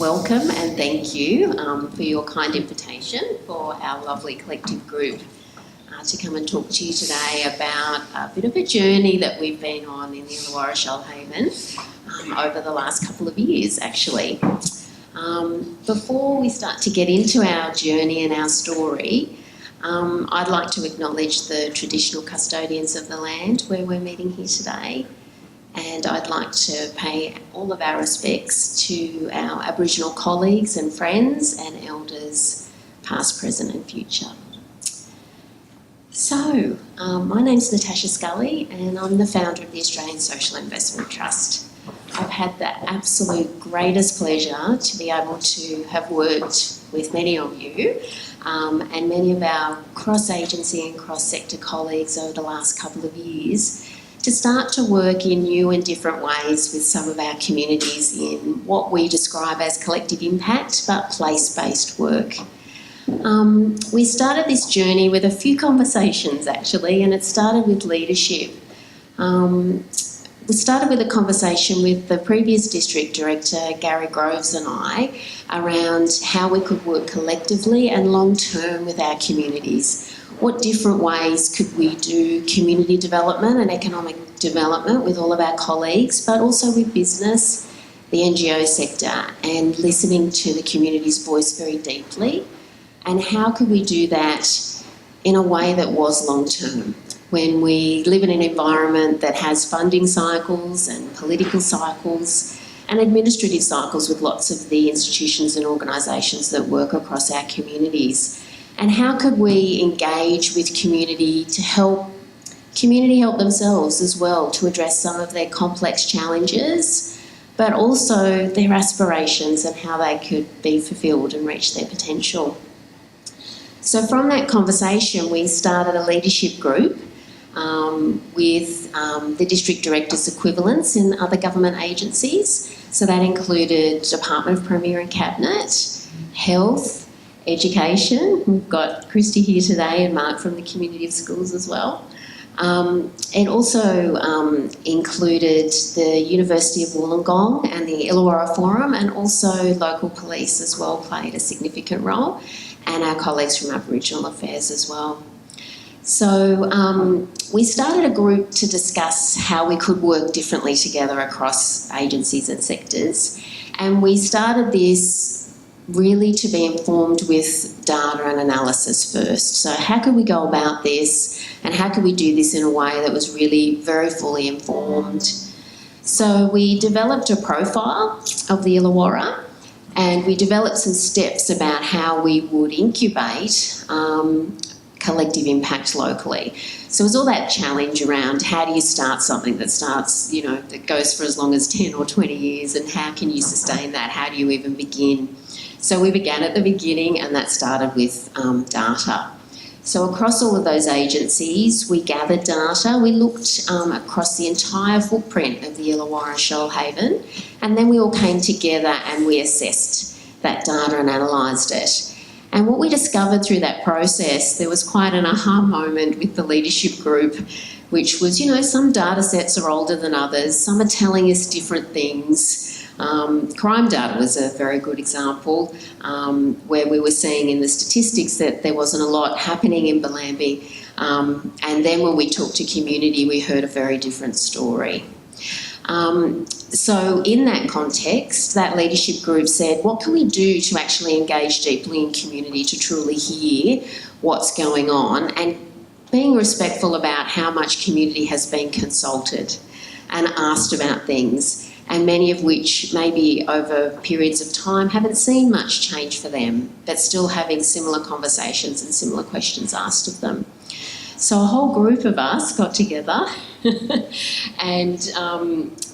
welcome and thank you for your kind invitation for our lovely collective group to come and talk to you today about a bit of a journey that we've been on in the Illawarra Shoalhaven over the last couple of years, actually. Before we start to get into our journey and our story, I'd like to acknowledge the traditional custodians of the land where we're meeting here today, and I'd like to pay all of our respects to our Aboriginal colleagues and friends and elders, past, present and future. So, my name's Natasha Scully and I'm the founder of the Australian Social Investment Trust. I've had the absolute greatest pleasure to be able to have worked with many of you and many of our cross-agency and cross-sector colleagues over the last couple of years to start to work in new and different ways with some of our communities in what we describe as collective impact, but place-based work. We started this journey with a few conversations actually, and it started with leadership. We started with a conversation with the previous district director, Gary Groves, and I around how we could work collectively and long-term with our communities. What different ways could we do community development and economic development with all of our colleagues, but also with business, the NGO sector, and listening to the community's voice very deeply? And how could we do that in a way that was long-term? When we live in an environment that has funding cycles and political cycles and administrative cycles with lots of the institutions and organisations that work across our communities. And how could we engage with community to help community help themselves as well, to address some of their complex challenges, but also their aspirations and how they could be fulfilled and reach their potential. So from that conversation, we started a leadership group with the district directors' equivalents in other government agencies. So that included Department of Premier and Cabinet, Health, Education. We've got Christy here today and Mark from the Community of Schools as well. It also included the University of Wollongong and the Illawarra Forum, and also local police as well played a significant role, and our colleagues from Aboriginal Affairs as well. So we started a group to discuss how we could work differently together across agencies and sectors, and we started this really to be informed with data and analysis first. So how could we go about this, and how could we do this in a way that was really very fully informed? So we developed a profile of the Illawarra, and we developed some steps about how we would incubate collective impact locally. So it was all that challenge around how do you start something that starts, you know, that goes for as long as 10 or 20 years, and how can you sustain that? How do you even begin? So we began at the beginning, and that started with data. So across all of those agencies, we gathered data. We looked across the entire footprint of the Illawarra Shoalhaven, and then we all came together and we assessed that data and analysed it. And what we discovered through that process, there was quite an aha moment with the leadership group, which was, you know, some data sets are older than others, some are telling us different things. Crime data was a very good example, where we were seeing in the statistics that there wasn't a lot happening in Bellambi. And then when we talked to community, we heard a very different story. So in that context, that leadership group said, what can we do to actually engage deeply in community to truly hear what's going on, and being respectful about how much community has been consulted and asked about things, and many of which maybe over periods of time haven't seen much change for them, but still having similar conversations and similar questions asked of them. So a whole group of us got together and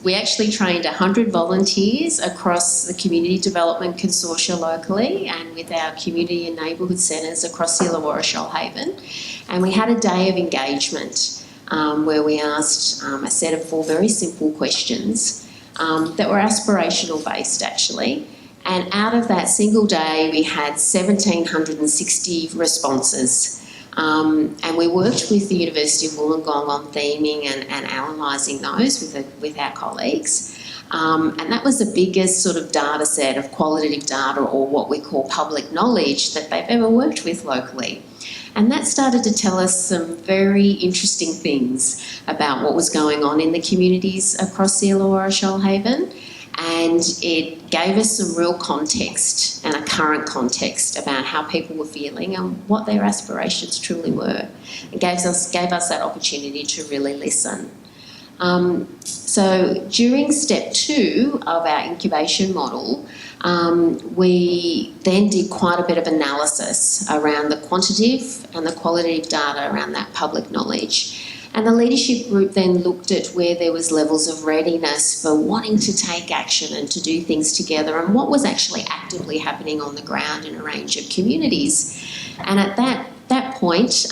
we actually trained 100 volunteers across the Community Development Consortia locally and with our community and neighbourhood centres across the Illawarra Shoalhaven. And we had a day of engagement where we asked a set of 4 very simple questions that were aspirational based actually. And out of that single day, we had 1,760 responses. And we worked with the University of Wollongong on theming and analysing those with our colleagues. And that was the biggest sort of data set of qualitative data, or what we call public knowledge, that they've ever worked with locally. And that started to tell us some very interesting things about what was going on in the communities across the Illawarra Shoalhaven. And it gave us some real context, and a current context, about how people were feeling and what their aspirations truly were. It gave us that opportunity to really listen. So during step 2 of our incubation model, we then did quite a bit of analysis around the quantitative and the qualitative data around that public knowledge. And the leadership group then looked at where there was levels of readiness for wanting to take action and to do things together, and what was actually actively happening on the ground in a range of communities. And at that point,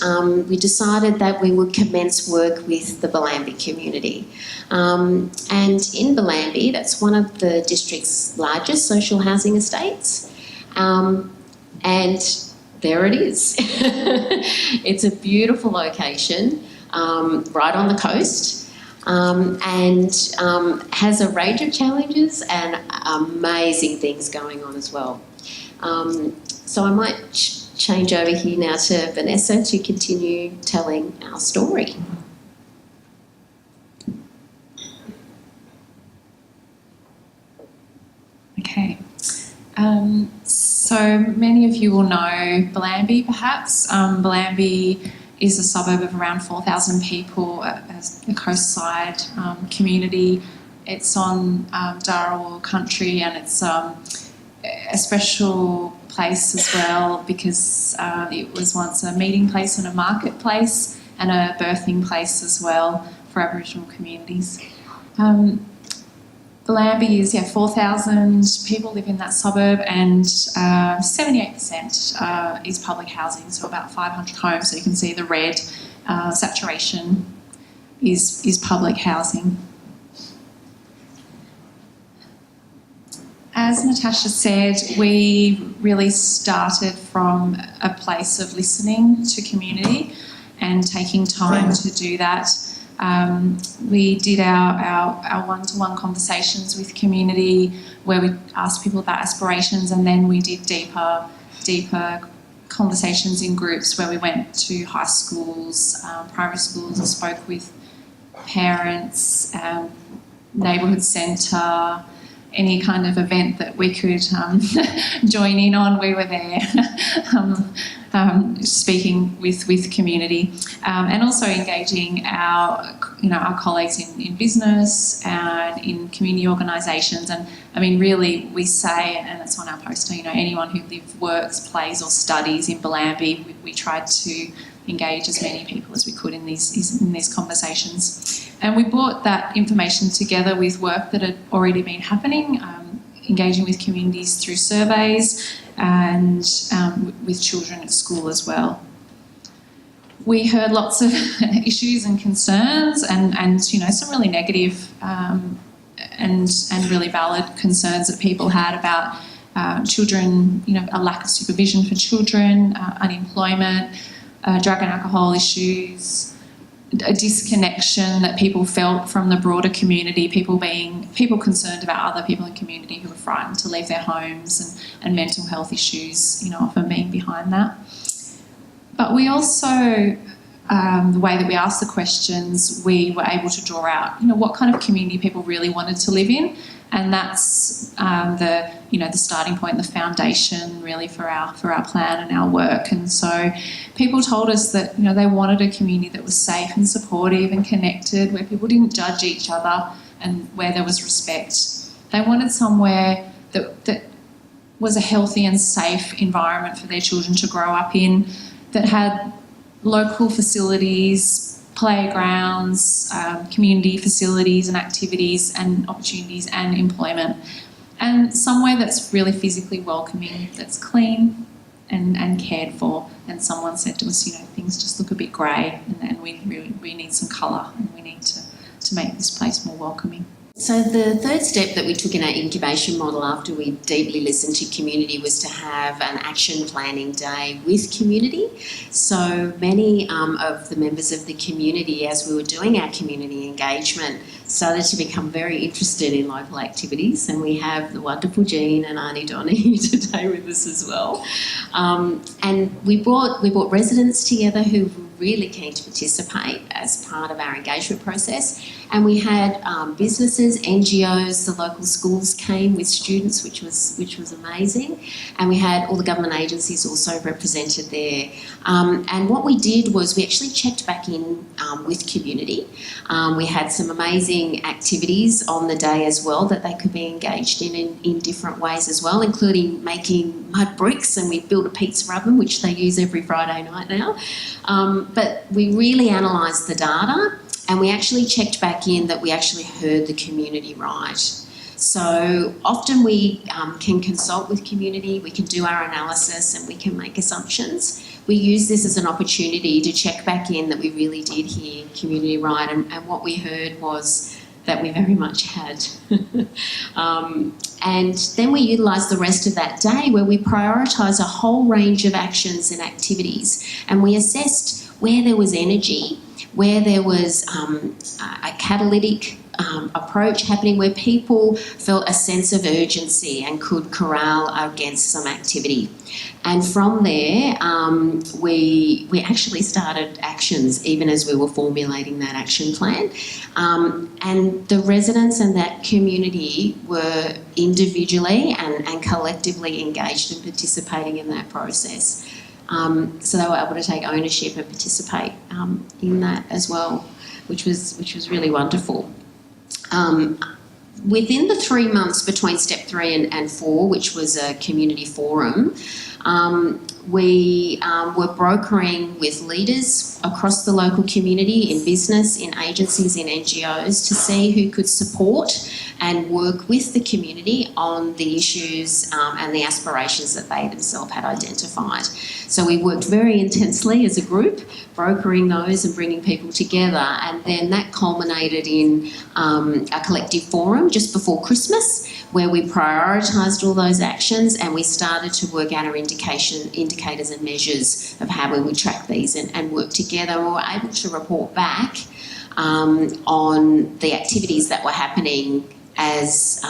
we decided that we would commence work with the Bellambi community. And in Bellambi, that's one of the district's largest social housing estates. And there it is. It's a beautiful location, right on the coast, and has a range of challenges and amazing things going on as well. So I might change over here now to Vanessa to continue telling our story. Okay. So many of you will know Bellambi, perhaps. Bellambi is a suburb of around 4,000 people, as a coastside community. It's on Dharawal country, and it's a special place as well, because it was once a meeting place and a marketplace, and a birthing place as well for Aboriginal communities. Bellambi is 4,000 people live in that suburb, and 78% is public housing, so about 500 homes. So you can see the red saturation is public housing. As Natasha said, we really started from a place of listening to community and taking time to do that. We did our one-to-one conversations with community, where we asked people about aspirations, and then we did deeper conversations in groups where we went to high schools, primary schools, and spoke with parents, neighbourhood centre, any kind of event that we could join in on. We were there speaking with community, and also engaging our colleagues in business and in community organisations. And I mean, really, we say, and it's on our poster, anyone who lives, works, plays or studies in Bellambi, we tried to engage as many people as we could in these conversations. And we brought that information together with work that had already been happening, engaging with communities through surveys, and with children at school as well. We heard lots of issues and concerns, and some really negative and really valid concerns that people had about children, a lack of supervision for children, unemployment, drug and alcohol issues, a disconnection that people felt from the broader community, people concerned about other people in the community who were frightened to leave their homes, and mental health issues, often being behind that. But we also, the way that we asked the questions, we were able to draw out, what kind of community people really wanted to live in, and that's the starting point, the foundation really for our plan and our work. And so people told us that they wanted a community that was safe and supportive and connected, where people didn't judge each other and where there was respect. They wanted somewhere that was a healthy and safe environment for their children to grow up in, that had local facilities, playgrounds, community facilities and activities and opportunities and employment, and somewhere that's really physically welcoming, that's clean and cared for. And someone said to us, things just look a bit grey, and we need some colour, and we need to make this place more welcoming. So the third step that we took in our incubation model, after we deeply listened to community, was to have an action planning day with community. So many of the members of the community, as we were doing our community engagement, started to become very interested in local activities, and we have the wonderful Jean and Auntie Donna here today with us as well. And we brought residents together who were really keen to participate as part of our engagement process, and we had businesses, NGOs, the local schools came with students, which was amazing, and we had all the government agencies also represented there. And what we did was we actually checked back in with community. We had some amazing activities on the day as well that they could be engaged in different ways as well, including making mud bricks, and we built a pizza oven which they use every Friday night now. But we really analysed the data, and we actually checked back in that we actually heard the community right. So often we can consult with community, we can do our analysis, and we can make assumptions. We use this as an opportunity to check back in that we really did hear community right, and what we heard was that we very much had. And then we utilised the rest of that day where we prioritised a whole range of actions and activities, and we assessed where there was energy, where there was a catalytic approach happening, where people felt a sense of urgency and could corral against some activity. And from there, we actually started actions even as we were formulating that action plan. And the residents and that community were individually and collectively engaged in participating in that process. So they were able to take ownership and participate in that as well, which was really wonderful. Within the 3 months between step 3 and 4, which was a community forum, we were brokering with leaders across the local community, in business, in agencies, in NGOs, to see who could support and work with the community on the issues and the aspirations that they themselves had identified. So we worked very intensely as a group, brokering those and bringing people together, and then that culminated in a collective forum just before Christmas, where we prioritised all those actions and we started to work out our indicators and measures of how we would track these and work together. We were able to report back on the activities that were happening as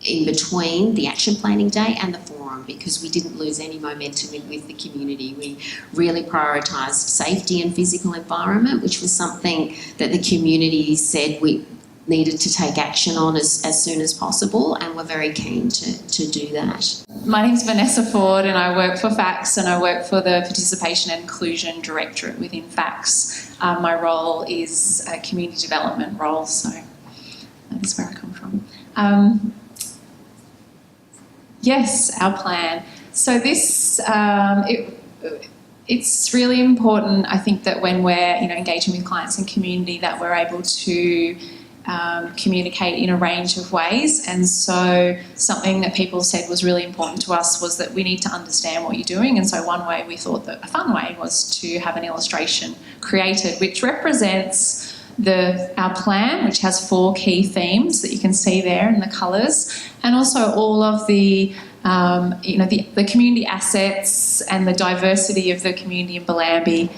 in between the action planning day and the forum, because we didn't lose any momentum with the community. We really prioritised safety and physical environment, which was something that the community said we needed to take action on as soon as possible, and we're very keen to do that. My name's Vanessa Ford, and I work for FACS, and I work for the Participation and Inclusion Directorate within FACS. My role is a community development role, so that is where I come from. Yes, our plan. So this, it's really important, I think, that when we're engaging with clients and community, that we're able to communicate in a range of ways. And so something that people said was really important to us was that we need to understand what you're doing. And so one way we thought that a fun way was to have an illustration created which represents our plan, which has 4 key themes that you can see there in the colours, and also all of the the community assets and the diversity of the community in Bellambi,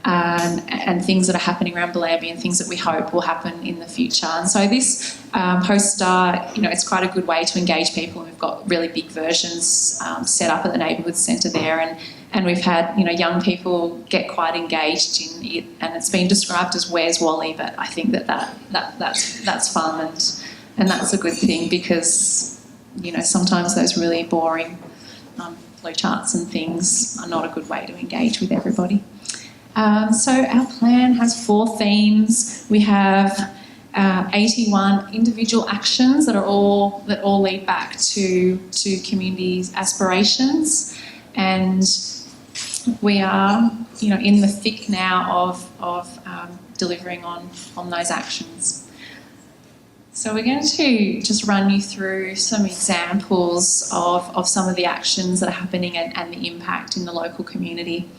and things that are happening around Bellambi and things that we hope will happen in the future. And so this poster, it's quite a good way to engage people. We've got really big versions set up at the neighbourhood centre there, and we've had young people get quite engaged in it, and it's been described as "Where's Wally?" But I think that's fun and that's a good thing, because sometimes those really boring flowcharts and things are not a good way to engage with everybody. So our plan has 4 themes. We have 81 individual actions that all lead back to community's aspirations, and we are in the thick now of delivering on those actions. So we're going to just run you through some examples of some of the actions that are happening and the impact in the local community.